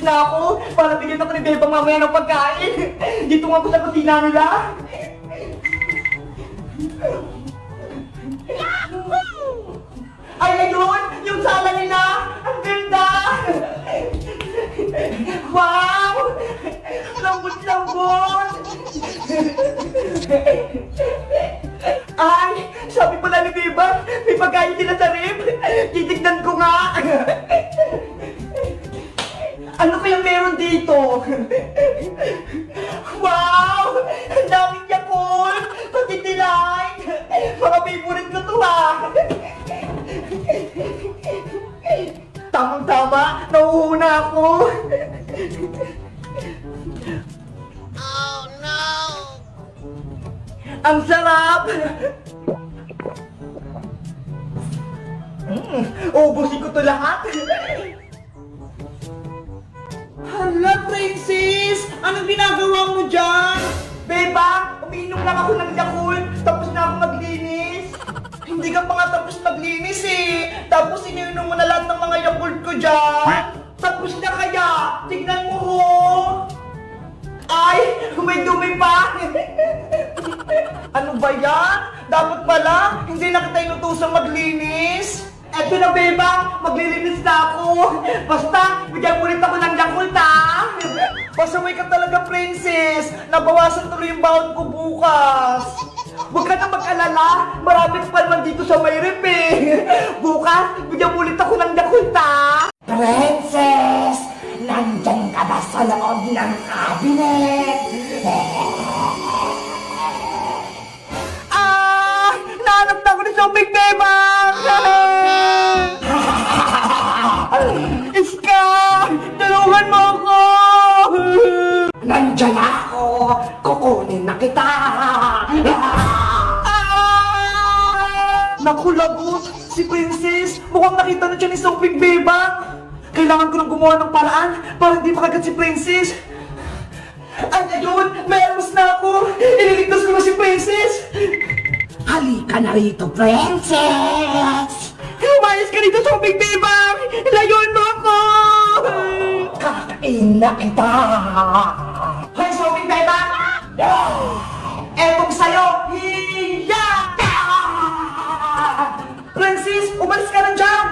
na ako para bigyan ako ni Bebang mamaya ng pagkain. Dito nga po sa kutina nila. Ay, ayun! Yung sala nila! Ang ganda! Wow! Lambot-lambot! Ay! Sabi pala ni Bebang, may pagkain sila sa rib! Titignan ko nga! Ano kayang meron dito? Wow! Ang daming Yakult! Pati Delight! Mga favorite ko to ha! Tamang-tama! Nauuna ako! Oh no! Ang sarap! Ubusin ko to lahat! Hala, Princess! Anong ginagawa mo dyan? Beba, umiinom lang ako ng Yakult, tapos na ako maglinis. Hindi ka pa nga tapos maglinis eh. Tapos iniinom mo na lahat ng mga Yakult ko dyan. Tapos na kaya, tignan mo ho. Ay, may dumi pa. Ano ba yan? Dapat pala, hindi na kita inutusang maglinis. Eto na, Bebang, maglilinis na ako. Basta, bigyan mo rin ako ng Yakult, ha? Pasaway ka talaga, Princess. Nabawasan tuloy yung baon ko bukas. Huwag ka na mag-alala. Marami ka pa naman dito sa may rep, eh. Bukas, bigyan mo ulit ako ng Yakult, ha? Princess! Nandyan ka ba sa loob ng cabinet? Ah! Nahanap na ako ni Sophie Bebang! Iska! Tulungan mo ako! Nandyan ako! Kukunin na kita! Naku, lagot! Si Princess! Mukhang nakita na siya ni Sophie Bebang! Kailangan ko nang gumawa ng paraan para hindi makagat si Princess! Ay, ayun! May armas na ako! Ililigtas ko na si Princess! Halika na rito, Princess! Umayos ka dito, Sophie Bebang! Layuan mo ako! Kakain na kita! Hoy, Sophie Bebang! Etong sa'yo! Hiya! Princess, umalis ka na dyan!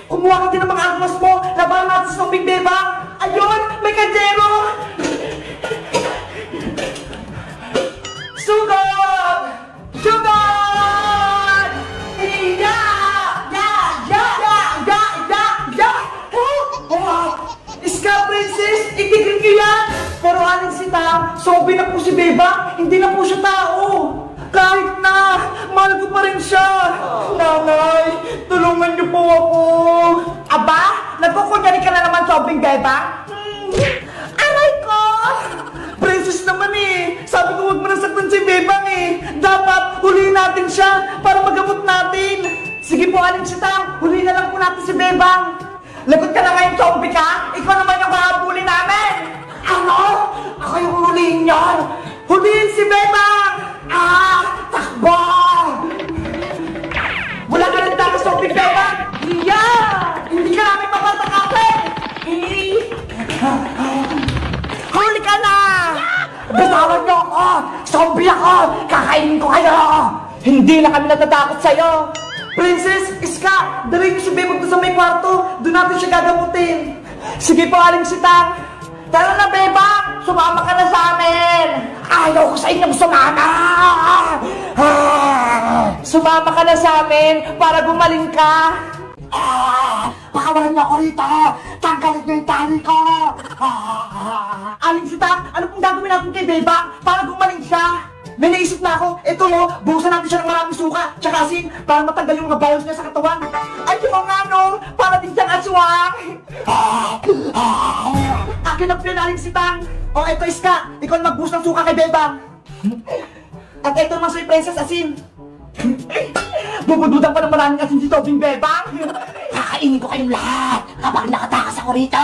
Kumuha ka din ng mga armas mo! Labanan natin sa Sophie Bebang! Ayun! May kandero! Sugod! Sugod! Hiya! Ya! Ya! Ya! Ya! Ya! Ya! Iska, Princess! Itigil ko yan! Pero aling si Tam, zombie na po si Bebang! Hindi na po siya tao! Kahit na, mahal ko pa rin siya! Nanay, tulungan niyo po ako! Aba, nagkukunyari ka na naman, Sophie Bebang? Aray ko! Princess naman eh! Sabi ko huwag mo nang saktan si Bebang eh! Dapat huliin natin siya para magamot natin! Sige po, aling si Tam, huliin na lang po natin si Bebang! Lagot ka na ngayon, zombie ka! Ikaw naman yung kahabulin namin! Ano? Ako yung huliin niyon! Huliin si Bebang! Takbo! Wala ka ng takas, Sophie Bebang! Hindi ka namin mapatakasin! Huli ka na! Bitawan niyo ako! Zombie ako! Kakainin ko kayo! Hindi na kami natatakot sa'yo! Princess, Iska, dalhin niyo si Bebang doon sa may kwarto. Doon natin siya gagamutin. Sige po, aling sitang. Tara na, Bebang! Sumama ka na sa amin! Ayaw ko sa inyong sumama! Sumama ka na sa amin para gumaling ka! Pakawalan niyo ako rito! Tanggalin niyo yung tali ko! Aling sitang, ano pong gagawin natin kay Bebang para gumaling siya? May naisip na ako, ito no, buhusan natin siya ng maraming suka, tsaka asin, para matanggal yung mga virus niya sa katawan. Ay, yung nga no, para din siyang aswang. Akin ang pinaling sitang. O, eto Iska, ikaw ang magbuhos ng suka kay Bebang. At eto naman sa'yo, Princess, asin. Bubududan pa ng maraming asin si Tobing Bebang. Kakainin ko kayong lahat kapag nakatakas ako rito!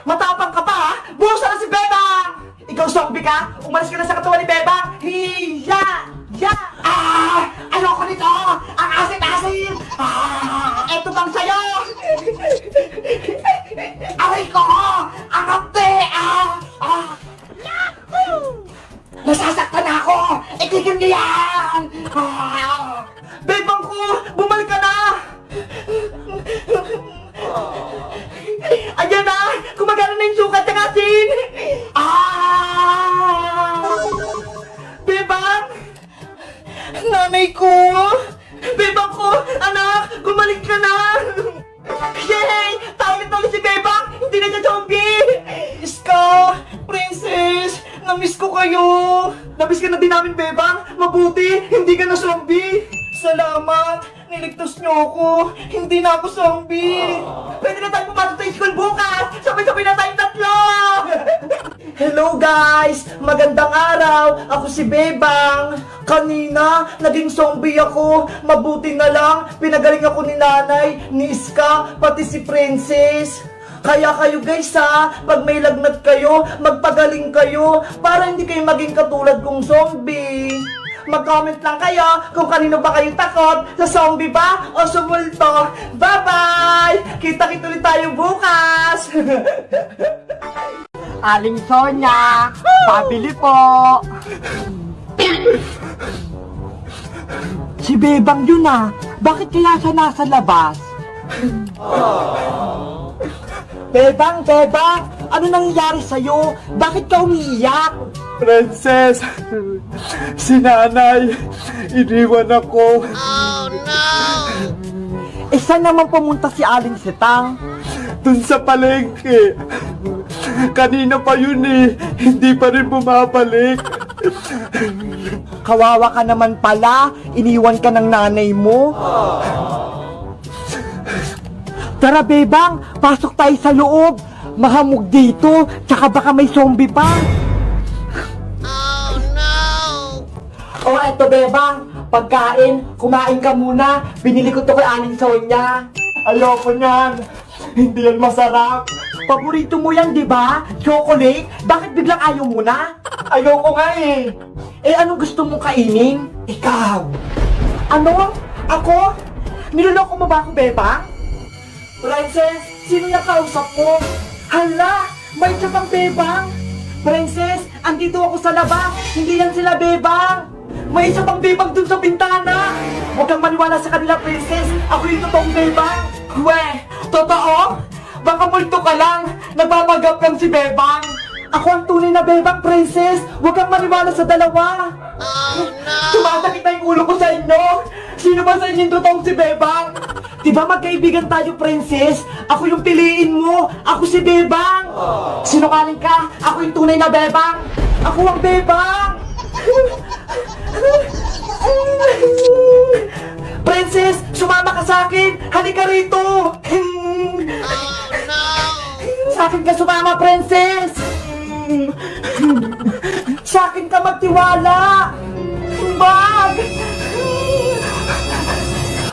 Matapang ka pa ha? Buhusan na si Bebang! Ikaw zombie ka? Umalis ka na sa katawan ni Bebang! Hiya! Ya! Ayoko nito! Ang asin-asin! Eto pang sa'yo! Aray ko! Ang ate! Nasasaktan ako! Itigil niyo yan! Bebang ko! Bumalik ka na! Ayan na! Gumagana na yung sukat ng asin! Bebang! Nanay ko! Bebang ko! Anak! Gumalik ka na! Yay! Tawag na si Bebang! Hindi na siya zombie! Iska! Princess! Namiss ko kayo! Namiss ka na din namin, Bebang! Mabuti! Hindi ka na zombie! Salamat! Niligtas niyo ako! Hindi na ako zombie! Pwede na tayo pumasok sa school bukas! Sabay-sabay na tayong tatlo! Hello guys! Magandang araw! Ako si Bebang! Kanina, naging zombie ako! Mabuti na lang, pinagaling ako ni nanay, ni Iska, pati si Princess! Kaya kayo guys ha, pag may lagnat kayo, magpagaling kayo para hindi kayo maging katulad kong zombie. Mag-comment lang kayo kung kanino ba kayo takot, sa zombie ba o sa multo. Bye-bye! Kita-kita ulit tayo bukas! Aling Sonya! Pabili po! Si Bebang yun ah! Bakit kaya siya nasa labas? Bebang! Bebang! Ano nangyayari sa'yo? Bakit ka umiiyak? Princess, si nanay, iniwan ako. Oh no! Eh saan naman pumunta si Aling Sitang? Dun sa palengke. Kanina pa yun eh, hindi pa rin bumabalik. Kawawa ka naman pala, iniwan ka ng nanay mo. Tara Bebang, pasok tayo sa loob. Mahamog dito, tsaka baka may zombie pa. Oh no! O eto Bebang, pagkain, kumain ka muna. Binili ko to kay Aling Sonya. Ayoko niyan, hindi yan masarap. Paborito mo yan, di ba? Chocolate? Bakit biglang ayaw mo na? Ayoko nga eh. Eh anong gusto mong kainin? Ikaw. Ano? Ako? Niloloko mo ba ako, Bebang? Princess, sino yung kausap mo? Hala! May isa pang Bebang! Princess, andito ako sa labas! Hindi yan sila Bebang! May isa pang Bebang dun sa bintana! Huwag kang maniwala sa kanila, Princess! Ako yung totoong Bebang! Weh! Totoo? Baka multo ka lang! Nagpapagap lang si Bebang! Ako ang tunay na Bebang, Princess! Huwag kang maniwala sa dalawa! Oh no! Sumasakit na yung ulo ko sa inyo! Sino ba sa inyo yung totoong si Bebang? Di ba magkaibigan tayo, Princess? Ako yung piliin mo! Ako si Bebang! Sinungaling ka! Ako yung tunay na Bebang! Ako ang Bebang! Princess, sumama ka sa akin! Halika rito! Oh no! Sa akin ka sumama, Princess! Sa akin ka magtiwala! Bag!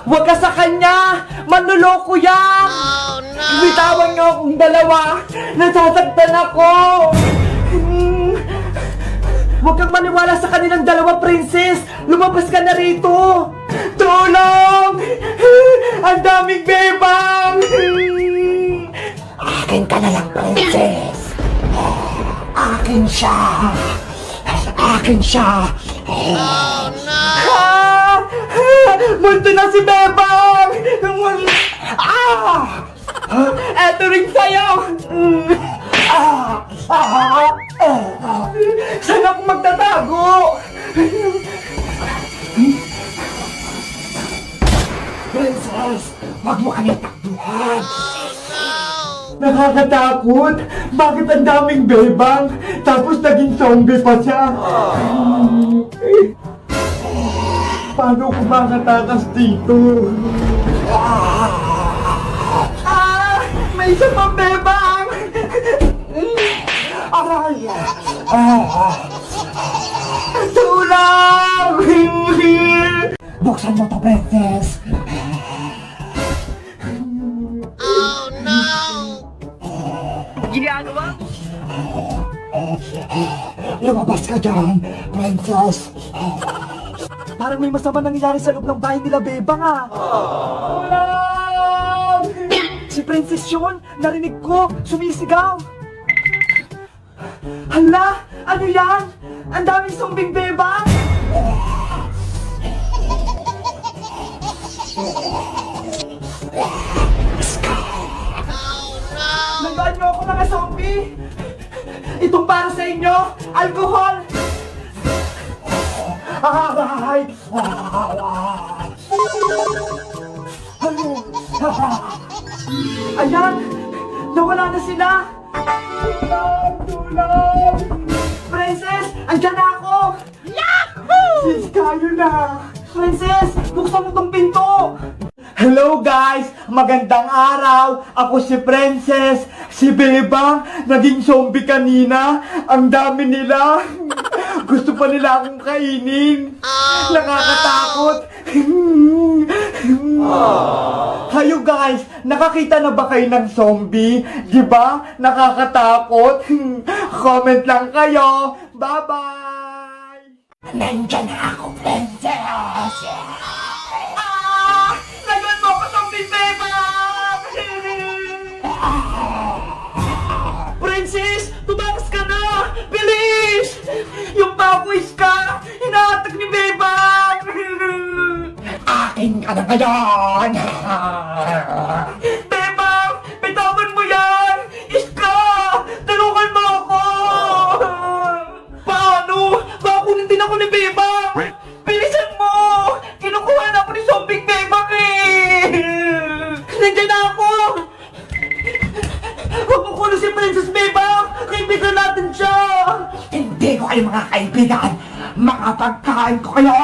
Huwag ka sa kanya! Manluloko yan! Oh no! Bitawan niyo akong dalawa! Nasasaktan ako! Huwag kang maniwala sa kanilang dalawa, Princess! Lumabas ka na rito! Tulong! Ang daming Bebang! Akin ka na lang, Princess! Akin siya! Akin siya! Oh no! Ah! Munto na si Bebang! Ah! Eto rin sa'yo! Saan ako magtatago? Princess, wag mo kami takbuhan! Nakakatakot! Bakit ang daming Bebang? Tapos naging zombie pa siya! Paano ko makatakas dito? May isa pang Bebang! Aray! Tulong! Buksan mo to, Princess! Oh no! Lumabas ka dyan, Princess! Parang may masama nangyayari sa loob ng bahay nila, Bebang ah! Tulong! Si Si Princess yun! Narinig ko! Sumisigaw! Hala! Ano yan? Ang daming zombing bebang! Nandaan niyo ako mga zombie! Itong para sa inyo! Alcohol! Ay! Ayan! Nawala na sila! Tulong! Tulong! Princess! Andyan na ako! Yahoo! Sis, kayo na! Princess! Buksan mo tong pinto! Hello guys! Magandang araw! Ako si Princess! Si Bebang! Naging zombie kanina! Ang dami nila! Gusto pa nila akong kainin! Nakakatakot! Kayo guys! Nakakita na ba kayo ng zombie? Diba? Nakakatakot! Comment lang kayo! Bye-bye! Nandyan na ako, Princess! Ngayon mo ako zombie, Bebang! Princess! Tumakas ka na! Bilis! Yung baboys ka! Hinahatak ni Bebang! Akin ka na ngayon! Bebang! Bitawan mo yan! Iska! Tulungan mo ako! Paano? Bakunin din ako ni Bebang! Bilisan mo! Kinukuha na ako ni zombie Bebang eh! Nandiyan na ako! Huwag mo kulo si Princess Bebang! Kaibigan natin siya! Hindi ko kayo mga kaibigan! Mga pagkain ko kayo!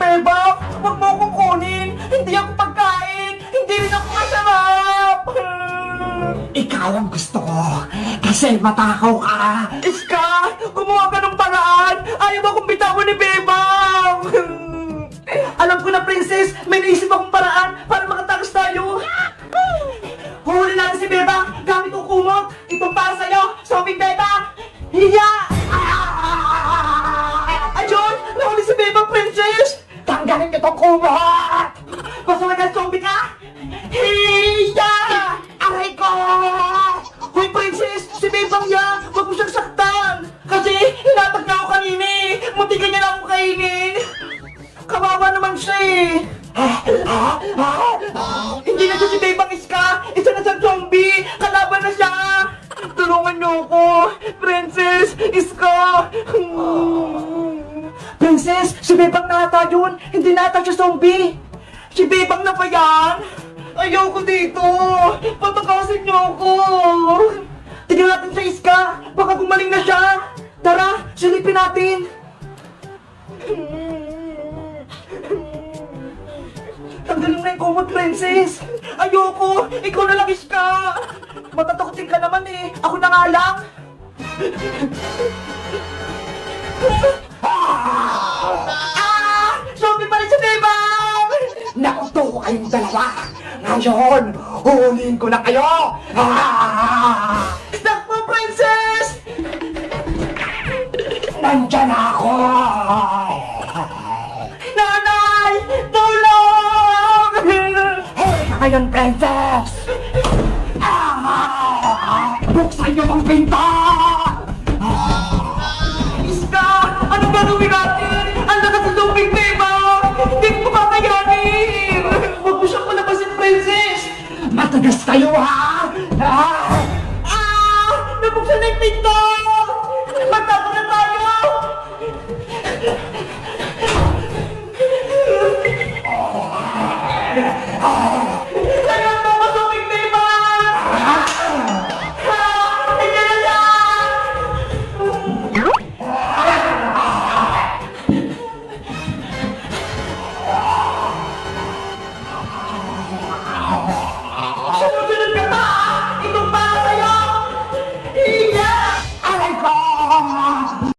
Bebang! Huwag mo akong kunin! Hindi ako pagkain! Hindi rin ako masarap! Ikaw ang gusto ko! Kasi matakaw ka! Iska! Gumawa ka ng paraan! Ayaw akong bitawan ni Bebang! Alam ko na, Princess! May naisip akong paraan para makatakas tayo! Huhuli natin si Bebang gamit ang kumot! Itong para sa'yo! Zombie Bebang! Hiya! Ayun! Nahuli si Bebang, Princess! Tanggalin niyo itong kumot! Basta zombie ka! Hiya! Aray ko! Hoy, Princess! Si Bebang yan! Huwag mo siyang saktan! Kasi hinatag na ako kanina eh! Muntikan niya na akong kainin! Kawawa naman siya eh! Hindi na siya si Bebang Iska! Isa na siyang zombie! Kalaban na siya! Tulungan niyo ako! Princess! Iska! Princess! Si Bebang na ata yun! Hindi na ata siya zombie! Si Bebang na ba yan? Ayoko dito! Patakasin niyo ako! Tignan natin sa Iska! Baka gumaling na siya! Tara! Silipin natin! Tanggalin mo na yung kumot, Princess! Ayoko! Ikaw na lang, Iska! Matatakotin ka naman eh! Ako na nga lang! Zombie pa rin si Bebang! Nakuto kayong dalawa! Ngayon, huhulihin ko na kayo! Stop mo, Princess! Nandyan ako! Nanay! Tulong! Huli ka ngayon, Princess! Buksan niyo ang pinto! Iska! Ano gagawin natin? Ang lakas ng zombie Bebang! Hindi ko makayanin! Huwag mo siyang palabasin, Princess! Matagas kayo, ha? Nabuksan na yung pinto! Magtatagal